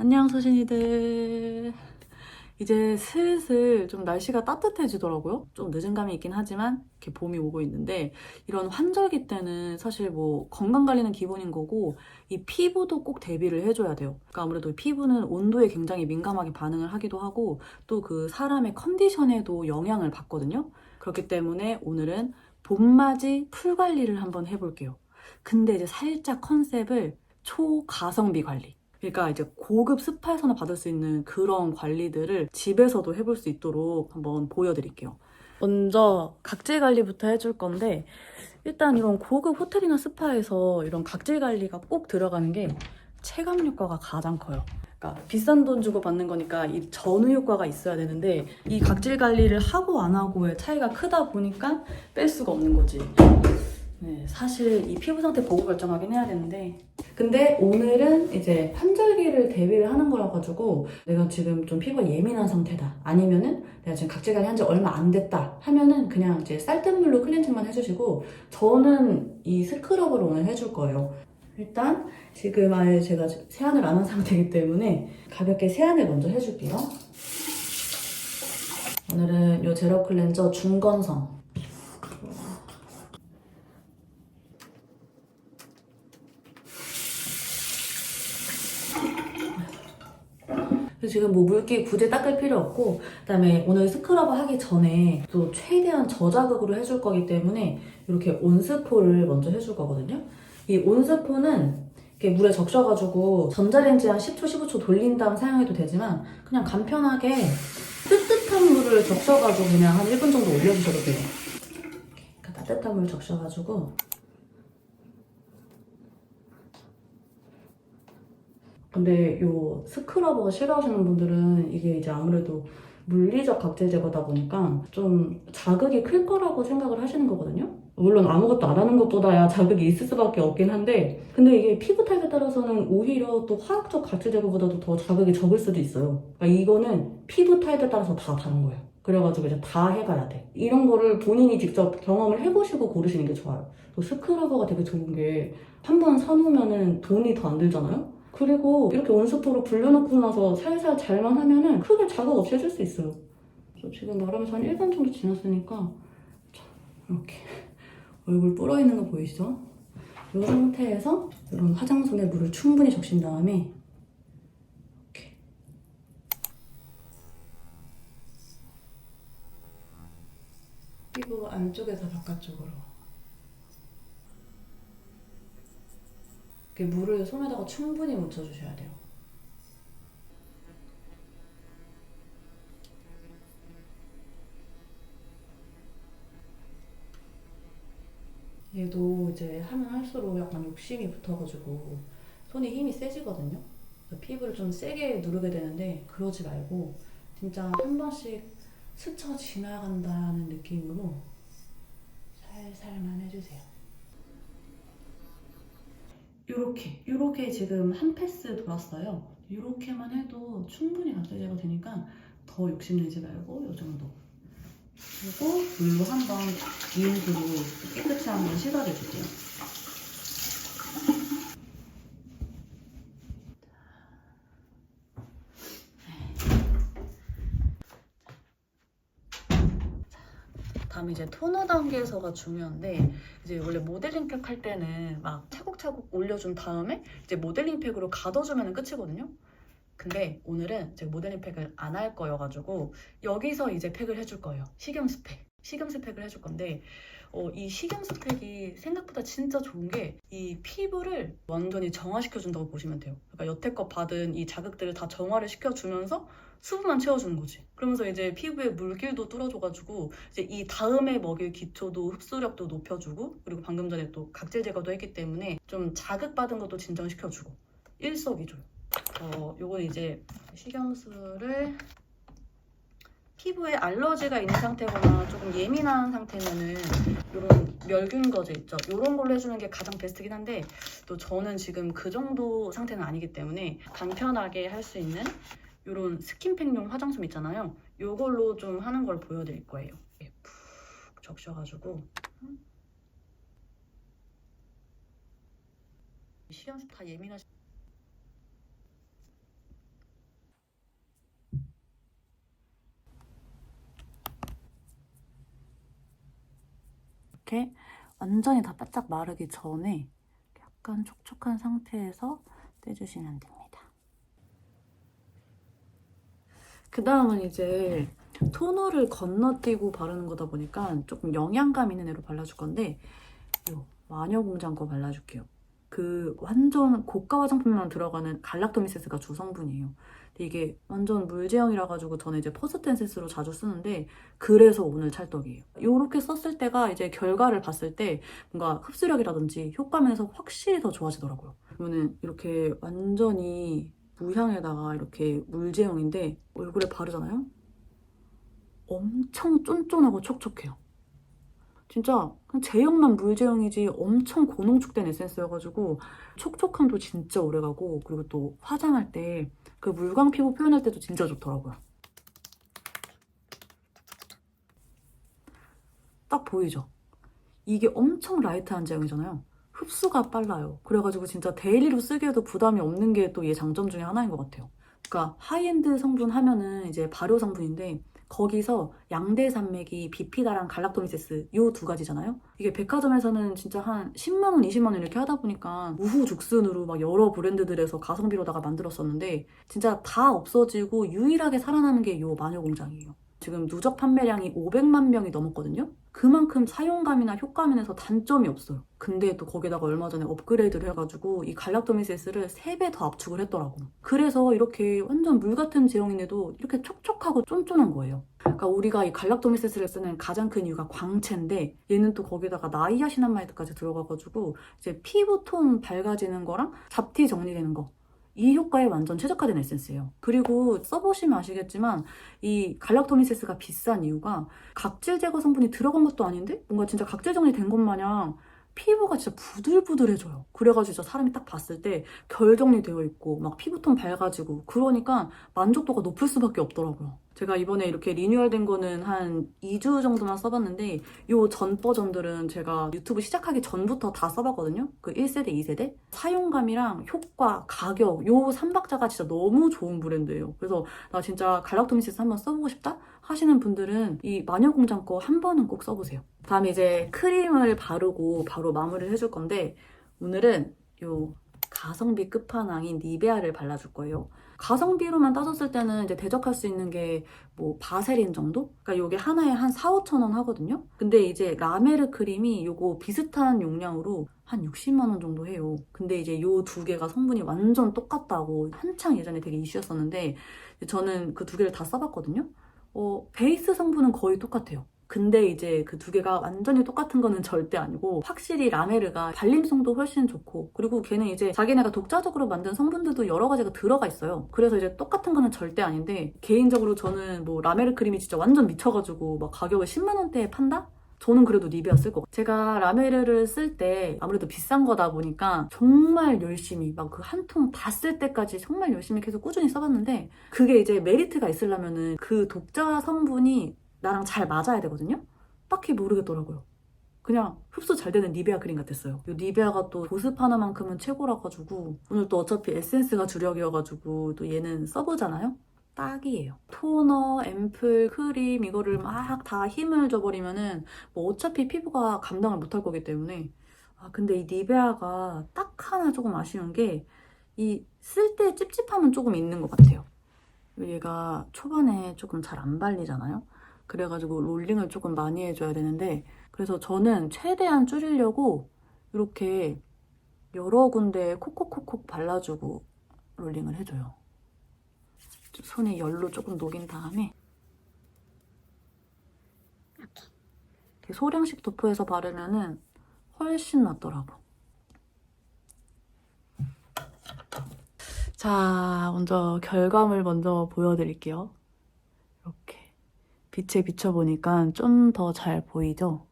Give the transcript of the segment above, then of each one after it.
안녕 소신이들. 이제 슬슬 좀 날씨가 따뜻해지더라고요. 좀 늦은 감이 있긴 하지만 이렇게 봄이 오고 있는데, 이런 환절기 때는 사실 뭐 건강관리는 기본인 거고 이 피부도 꼭 대비를 해줘야 돼요. 그러니까 아무래도 피부는 온도에 굉장히 민감하게 반응을 하기도 하고 또 그 사람의 컨디션에도 영향을 받거든요. 그렇기 때문에 오늘은 봄맞이 풀관리를 한번 해볼게요. 근데 이제 살짝 컨셉을 초가성비 관리, 그러니까 이제 고급 스파에서나 받을 수 있는 그런 관리들을 집에서도 해볼 수 있도록 한번 보여드릴게요. 먼저 각질 관리부터 해줄 건데, 일단 이런 고급 호텔이나 스파에서 이런 각질 관리가 꼭 들어가는 게 체감 효과가 가장 커요. 그러니까 비싼 돈 주고 받는 거니까 이 전후 효과가 있어야 되는데, 이 각질 관리를 하고 안 하고의 차이가 크다 보니까 뺄 수가 없는 거지. 네, 사실 이 피부 상태 보고 결정하긴 해야 되는데, 근데 오늘은 이제 환절기를 대비를 하는 거라 가지고 내가 지금 좀 피부가 예민한 상태다, 아니면은 내가 지금 각질 관리 한 지 얼마 안 됐다 하면은 그냥 이제 쌀뜨물로 클렌징만 해주시고, 저는 이 스크럽을 오늘 해줄 거예요. 일단 지금 아예 제가 세안을 안 한 상태이기 때문에 가볍게 세안을 먼저 해줄게요. 오늘은 이 제로 클렌저 중건성. 그래서 지금 뭐 물기 굳이 닦을 필요 없고, 그다음에 오늘 스크럽을 하기 전에 또 최대한 저자극으로 해줄 거기 때문에 이렇게 온스포를 먼저 해줄 거거든요. 이 온스포는 이렇게 물에 적셔가지고 전자레인지 한 10초, 15초 돌린 다음 사용해도 되지만, 그냥 간편하게 뜨뜻한 물을 적셔가지고 그냥 한 1분 정도 올려주셔도 돼요. 이렇게 따뜻한 물 적셔가지고. 근데 요 스크러버가 싫어하시는 분들은 이게 이제 아무래도 물리적 각질 제거다 보니까 좀 자극이 클 거라고 생각을 하시는 거거든요. 물론 아무것도 안 하는 것보다야 자극이 있을 수밖에 없긴 한데, 근데 이게 피부 타입에 따라서는 오히려 또 화학적 각질 제거보다도 더 자극이 적을 수도 있어요. 그러니까 이거는 피부 타입에 따라서 다 다른 거예요. 그래가지고 이제 다 해봐야 돼. 이런 거를 본인이 직접 경험을 해보시고 고르시는 게 좋아요. 또 스크러버가 되게 좋은 게 한 번 사놓으면은 돈이 더 안 들잖아요? 그리고 이렇게 온스프로 불려놓고 나서 살살 잘만 하면은 크게 자극 없이 해줄 수 있어요. 그래서 지금 말하면서 한 1분 정도 지났으니까, 자, 이렇게 얼굴 불어있는 거 보이시죠? 이 상태에서 이런 화장솜에 물을 충분히 적신 다음에 이렇게 피부 안쪽에서 바깥쪽으로 이렇게 물을 손에다가 충분히 묻혀주셔야 돼요. 얘도 이제 하면 할수록 약간 욕심이 붙어가지고 손에 힘이 세지거든요. 피부를 좀 세게 누르게 되는데, 그러지 말고 진짜 한 번씩 스쳐 지나간다는 느낌으로 살살만 해주세요. 요렇게 지금 한 패스 돌았어요. 요렇게만 해도 충분히 각질 제거 되니까 더 욕심내지 말고 요 정도. 그리고 물로 한번 이음수로 깨끗이 한번 씻어내줄게요. 다음에 이제 토너 단계에서가 중요한데, 이제 원래 모델링 팩 할 때는 막 차곡차곡 올려준 다음에 이제 모델링 팩으로 가둬주면 끝이거든요. 근데 오늘은 제가 모델링 팩을 안 할 거여가지고 여기서 이제 팩을 해줄 거예요. 식염수 팩. 식염수 팩을 해줄 건데, 이 식염수 팩이 생각보다 진짜 좋은 게 이 피부를 완전히 정화시켜준다고 보시면 돼요. 그러니까 여태껏 받은 이 자극들을 다 정화를 시켜주면서 수분만 채워주는 거지. 그러면서 이제 피부에 물길도 뚫어줘가지고 이제 이 다음에 먹일 기초도 흡수력도 높여주고, 그리고 방금 전에 또 각질 제거도 했기 때문에 좀 자극받은 것도 진정시켜주고 일석이조요. 요건 이제 식염수를 피부에 알러지가 있는 상태거나 조금 예민한 상태면은 이런 멸균거제 있죠. 이런 걸로 해주는 게 가장 베스트긴 한데, 또 저는 지금 그 정도 상태는 아니기 때문에 간편하게 할 수 있는 이런 스킨팩용 화장솜 있잖아요. 이걸로 좀 하는 걸 보여드릴 거예요. 푹 적셔가지고 식염수 다 예민하시. 이렇게 완전히 다 바짝 마르기 전에 약간 촉촉한 상태에서 떼주시면 됩니다. 그 다음은 이제 토너를 건너뛰고 바르는 거다 보니까 조금 영양감 있는 애로 발라줄 건데 요 마녀공장 거 발라줄게요. 그 완전 고가 화장품만 들어가는 갈락토미세스가 주성분이에요. 근데 이게 완전 물제형이라 가지고 저는 이제 퍼스텐세스로 자주 쓰는데 그래서 오늘 찰떡이에요. 요렇게 썼을 때가 이제 결과를 봤을 때 뭔가 흡수력이라든지 효과면에서 확실히 더 좋아지더라고요. 그러면은 이렇게 완전히 무향에다가 이렇게 물제형인데 얼굴에 바르잖아요? 엄청 쫀쫀하고 촉촉해요. 진짜 그냥 제형만 물제형이지 엄청 고농축된 에센스여가지고 촉촉함도 진짜 오래가고 그리고 또 화장할 때 그 물광 피부 표현할 때도 진짜 좋더라고요. 딱 보이죠? 이게 엄청 라이트한 제형이잖아요. 흡수가 빨라요. 그래가지고 진짜 데일리로 쓰기에도 부담이 없는 게 또 얘 장점 중에 하나인 것 같아요. 그러니까 하이엔드 성분 하면은 이제 발효 성분인데 거기서 양대 산맥이 비피다랑 갈락토미세스 요 두 가지잖아요. 이게 백화점에서는 진짜 한 10만 원, 20만 원 이렇게 하다 보니까 우후죽순으로 막 여러 브랜드들에서 가성비로다가 만들었었는데 진짜 다 없어지고 유일하게 살아남은 게 요 마녀공장이에요. 지금 누적 판매량이 500만 명이 넘었거든요. 그만큼 사용감이나 효과면에서 단점이 없어요. 근데 또 거기다가 얼마 전에 업그레이드를 해가지고 이 갈락토미세스를 3배 더 압축을 했더라고. 그래서 이렇게 완전 물 같은 제형인데도 이렇게 촉촉하고 쫀쫀한 거예요. 그러니까 우리가 이 갈락토미세스를 쓰는 가장 큰 이유가 광채인데 얘는 또 거기다가 나이아신암마이드까지 들어가가지고 이제 피부톤 밝아지는 거랑 잡티 정리되는 거 이 효과에 완전 최적화된 에센스예요. 그리고 써보시면 아시겠지만 이 갈락토미세스가 비싼 이유가 각질 제거 성분이 들어간 것도 아닌데 뭔가 진짜 각질 정리된 것 마냥 피부가 진짜 부들부들해져요. 그래가지고 진짜 사람이 딱 봤을 때 결 정리되어 있고 막 피부톤 밝아지고 그러니까 만족도가 높을 수밖에 없더라고요. 제가 이번에 이렇게 리뉴얼된 거는 한 2주 정도만 써봤는데 요 전 버전들은 제가 유튜브 시작하기 전부터 다 써봤거든요. 그 1세대, 2세대. 사용감이랑 효과, 가격 요 3박자가 진짜 너무 좋은 브랜드예요. 그래서 나 진짜 갈락토미세스 한번 써보고 싶다 하시는 분들은 이 마녀공장 거 한 번은 꼭 써보세요. 다음에 이제 크림을 바르고 바로 마무리를 해줄 건데 오늘은 요 가성비 끝판왕인 니베아를 발라줄 거예요. 가성비로만 따졌을 때는 이제 대적할 수 있는 게 뭐 바세린 정도? 그러니까 이게 하나에 한 4, 5천 원 하거든요. 근데 이제 라메르 크림이 요거 비슷한 용량으로 한 60만 원 정도 해요. 근데 이제 요 두 개가 성분이 완전 똑같다고 한창 예전에 되게 이슈였었는데 저는 그 두 개를 다 써봤거든요. 베이스 성분은 거의 똑같아요. 근데 이제 그 두 개가 완전히 똑같은 거는 절대 아니고 확실히 라메르가 발림성도 훨씬 좋고 그리고 걔는 이제 자기네가 독자적으로 만든 성분들도 여러 가지가 들어가 있어요. 그래서 이제 똑같은 거는 절대 아닌데 개인적으로 저는 뭐 라메르 크림이 진짜 완전 미쳐가지고 막 가격을 10만 원대에 판다? 저는 그래도 니베아 쓸 것 같아요. 제가 라메르를 쓸 때 아무래도 비싼 거다 보니까 정말 열심히 막 그 한 통 다 쓸 때까지 정말 열심히 계속 꾸준히 써봤는데 그게 이제 메리트가 있으려면은 그 독자 성분이 나랑 잘 맞아야 되거든요? 딱히 모르겠더라고요. 그냥 흡수 잘 되는 니베아 크림 같았어요. 이 니베아가 또 보습 하나만큼은 최고라 가지고 오늘 또 어차피 에센스가 주력이어가지고 또 얘는 써보잖아요? 딱이에요. 토너, 앰플, 크림 이거를 막 다 힘을 줘버리면은 뭐 어차피 피부가 감당을 못할 거기 때문에 근데 이 니베아가 딱 하나 조금 아쉬운 게 이 쓸 때 찝찝함은 조금 있는 것 같아요. 얘가 초반에 조금 잘 안 발리잖아요. 그래가지고 롤링을 조금 많이 해줘야 되는데 그래서 저는 최대한 줄이려고 이렇게 여러 군데 콕콕콕콕 발라주고 롤링을 해줘요. 손에 열로 조금 녹인 다음에 이렇게 소량씩 도포해서 바르면은 훨씬 낫더라고. 자, 먼저 결과물 먼저 보여드릴게요. 이렇게 빛에 비춰보니까 좀 더 잘 보이죠?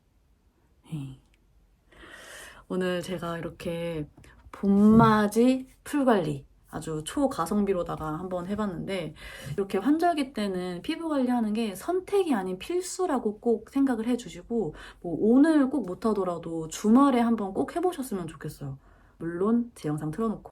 오늘 제가 이렇게 봄맞이 풀관리 아주 초가성비로다가 한번 해봤는데 이렇게 환절기 때는 피부 관리하는 게 선택이 아닌 필수라고 꼭 생각을 해주시고 뭐 오늘 꼭 못하더라도 주말에 한번 꼭 해보셨으면 좋겠어요. 물론 제 영상 틀어놓고